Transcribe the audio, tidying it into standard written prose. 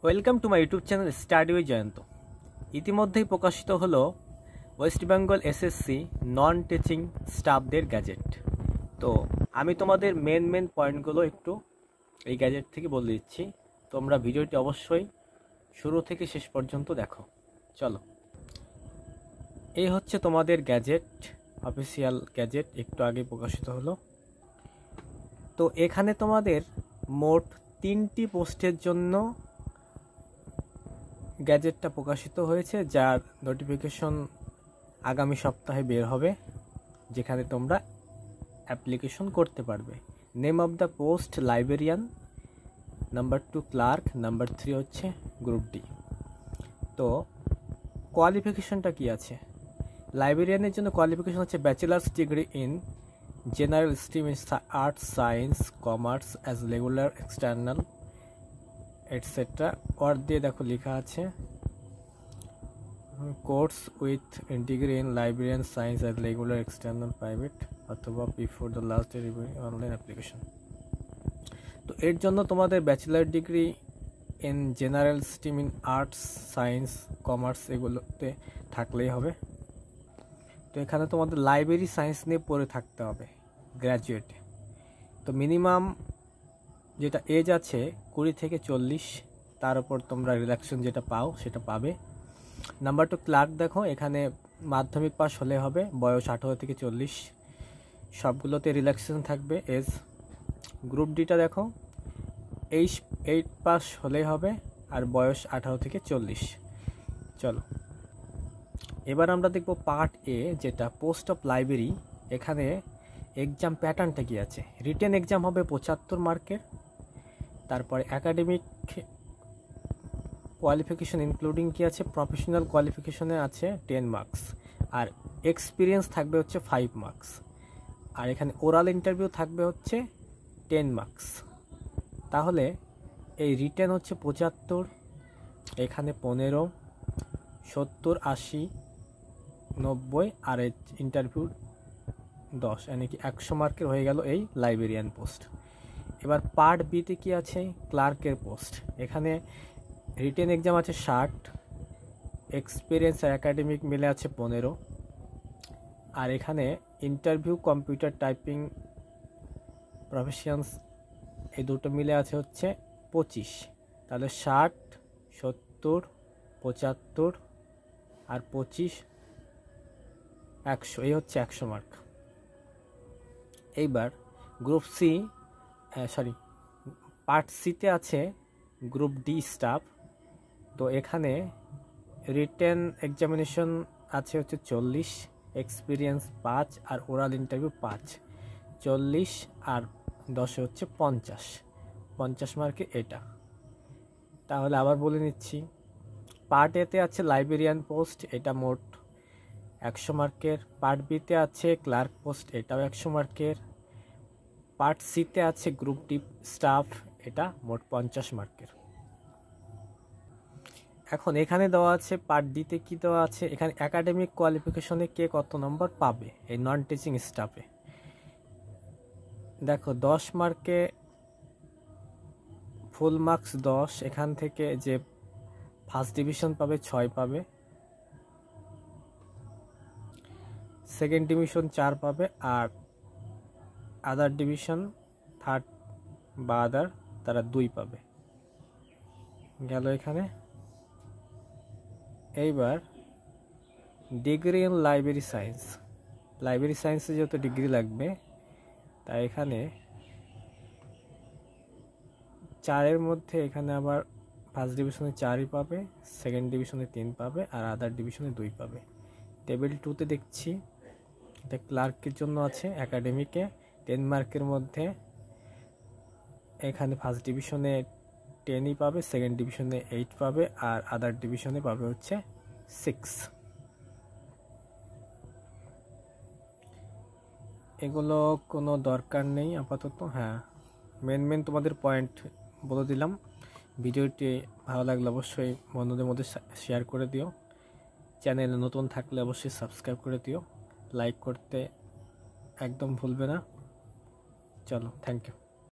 Welcome to my YouTube channel study with Jayanta. ইতিমধ্যেই প্রকাশিত হলো West Bengal SSC non teaching স্টাফদের গ্যাজেট। তো আমি তোমাদের মেন পয়েন্টগুলো একটু এই গ্যাজেট থেকে বলে দিচ্ছি। তোমরা ভিডিওটি অবশ্যই শুরু থেকে শেষ পর্যন্ত দেখো। চলো, এই হচ্ছে তোমাদের গ্যাজেট, অফিসিয়াল গ্যাজেট, একটু আগে প্রকাশিত হলো। তো এখানে তোমাদের মোট 3টি পোস্টের জন্য গ্যাজেটটা প্রকাশিত হয়েছে, যার নোটিফিকেশন আগামী সপ্তাহে বের হবে, যেখানে তোমরা অ্যাপ্লিকেশন করতে পারবে। Name of the post librarian, number 2 clerk, number 3 হচ্ছে গ্রুপ ডি। তো কোয়ালিফিকেশনটা কি আছে? লাইব্রেরিয়ানের জন্য কোয়ালিফিকেশন হচ্ছে bachelors degree in general stream in arts, science, commerce as regular external etcetera. ওর দিয়ে দেখো লেখা আছে course with degree in librarian science as regular external private অথবা before the last online application. তো এর জন্য তোমাদের bachelor degree in general stream in arts, science, commerce এগুলোতে থাকলেই হবে। তো এখানে তোমাদের লাইব্রেরি সায়েন্স নিয়ে পড়ে থাকতে হবে গ্র্যাজুয়েটে। তো মিনিমাম যেটা এজ আছে 20 থেকে 40, তার উপর তোমরা রিল্যাক্সেশন যেটা পাও সেটা পাবে। নাম্বার 2 ক্লার্ক, দেখো এখানে মাধ্যমিক পাস হলে হবে, বয়স 18 থেকে 40, সবগুলোতে রিল্যাক্সেশন থাকবে এজ। গ্রুপ ডিটা দেখো 8 পাস হলেই হবে, আর বয়স 18 থেকে 40। চলো, এবার আমরা দেখব পার্ট এ, যেটা পোস্ট অফ লাইব্রেরি। এখানে এক্সাম প্যাটার্নটা কি আছে? রিটেন এক্সাম হবে 75 মার্কের, তারপরে একাডেমিক কোয়ালিফিকেশন ইনক্লুডিং কি আছে, প্রফেশনাল কোয়ালিফিকেশনে আছে 10 মার্কস, আর এক্সপিরিয়েন্স থাকবে হচ্ছে 5 মার্কস, আর এখানে ওরাল ইন্টারভিউ থাকবে হচ্ছে 10 মার্কস। তাহলে এই রিটেন হচ্ছে 75, এখানে 15, 70, 80, 90, আর এই ইন্টারভিউ 10, মানে কি 100 মার্কের হয়ে গেল এই লাইব্রেরিয়ান পোস্ট। এবার পার্ট বিতে কি আছে? ক্লার্কের পোস্ট। এখানে রিটেন এক্সাম আছে 60, এক্সপিরিয়েন্স আর একাডেমিক মিলে আছে 15, আর এখানে ইন্টারভিউ কম্পিউটার টাইপিং প্রফেশনস এই দুটো মিলে আছে হচ্ছে 25। তাহলে 60, 70, 75 আর 25, 100, এই হচ্ছে 100 মার্ক। এইবার গ্রুপ সি, পার্ট সিতে আছে গ্রুপ ডি স্টাফ। তো এখানে রিটেন এক্সামিনেশন আছে হচ্ছে 40, এক্সপিরিয়েন্স 5 আর ওরাল ইন্টারভিউ 5, 40 আর 10 হচ্ছে 50 মার্কে এটা। তাহলে আবার বলে নিচ্ছি, পার্ট এতে আছে লাইব্রেরিয়ান পোস্ট, এটা মোট 100 মার্কের। পার্ট বিতে আছে ক্লার্ক পোস্ট, এটাও 100 মার্কের। পার্ট সিতে আছে গ্রুপ ডি স্টাফ, এটা মোট 50 মার্কের। এখন এখানে দেওয়া আছে পার্ট ডিতে কি দেওয়া আছে, এখানে একাডেমিক কোয়ালিফিকেশনে কে কত নম্বর পাবে এই নন টিচিং স্টাফে। দেখো 10 মার্কে ফুল মার্কস 10, এখান থেকে যে ফার্স্ট ডিভিশন পাবে 6 পাবে, সেকেন্ড ডিভিশন 4 পাবে, আর আদার ডিভিশন থার্ড বা আদার তারা 2 পাবে। গেল এখানে। এইবার degree in library science, library সায়েন্সে যেহেতু ডিগ্রি লাগবে, তাই এখানে 4-এর মধ্যে এখানে আবার ফার্স্ট ডিভিশনে 4ই পাবে, সেকেন্ড ডিভিশনে 3 পাবে, আর আদার ডিভিশনে 2 পাবে। টেবিল 2তে দেখছি এটা ক্লার্কের জন্য আছে, একাডেমিকে 10 মার্কের মধ্যে এখানে ফার্স্ট ডিভিশনে 10ই পাবে, সেকেন্ড ডিভিশনে 8 পাবে, আর আদার ডিভিশনে পাবে হচ্ছে 6। এগুলো কোনো দরকার নেই আপাতত। হ্যাঁ, মেন তোমাদের পয়েন্ট বলে দিলাম। ভিডিওটি ভালো লাগলে অবশ্যই বন্ধুদের মধ্যে শেয়ার করে দিও। চ্যানেলে নতুন থাকলে অবশ্যই সাবস্ক্রাইব করে দিও, লাইক করতে একদম ভুলবে না। চলো, থ্যাংক ইউ।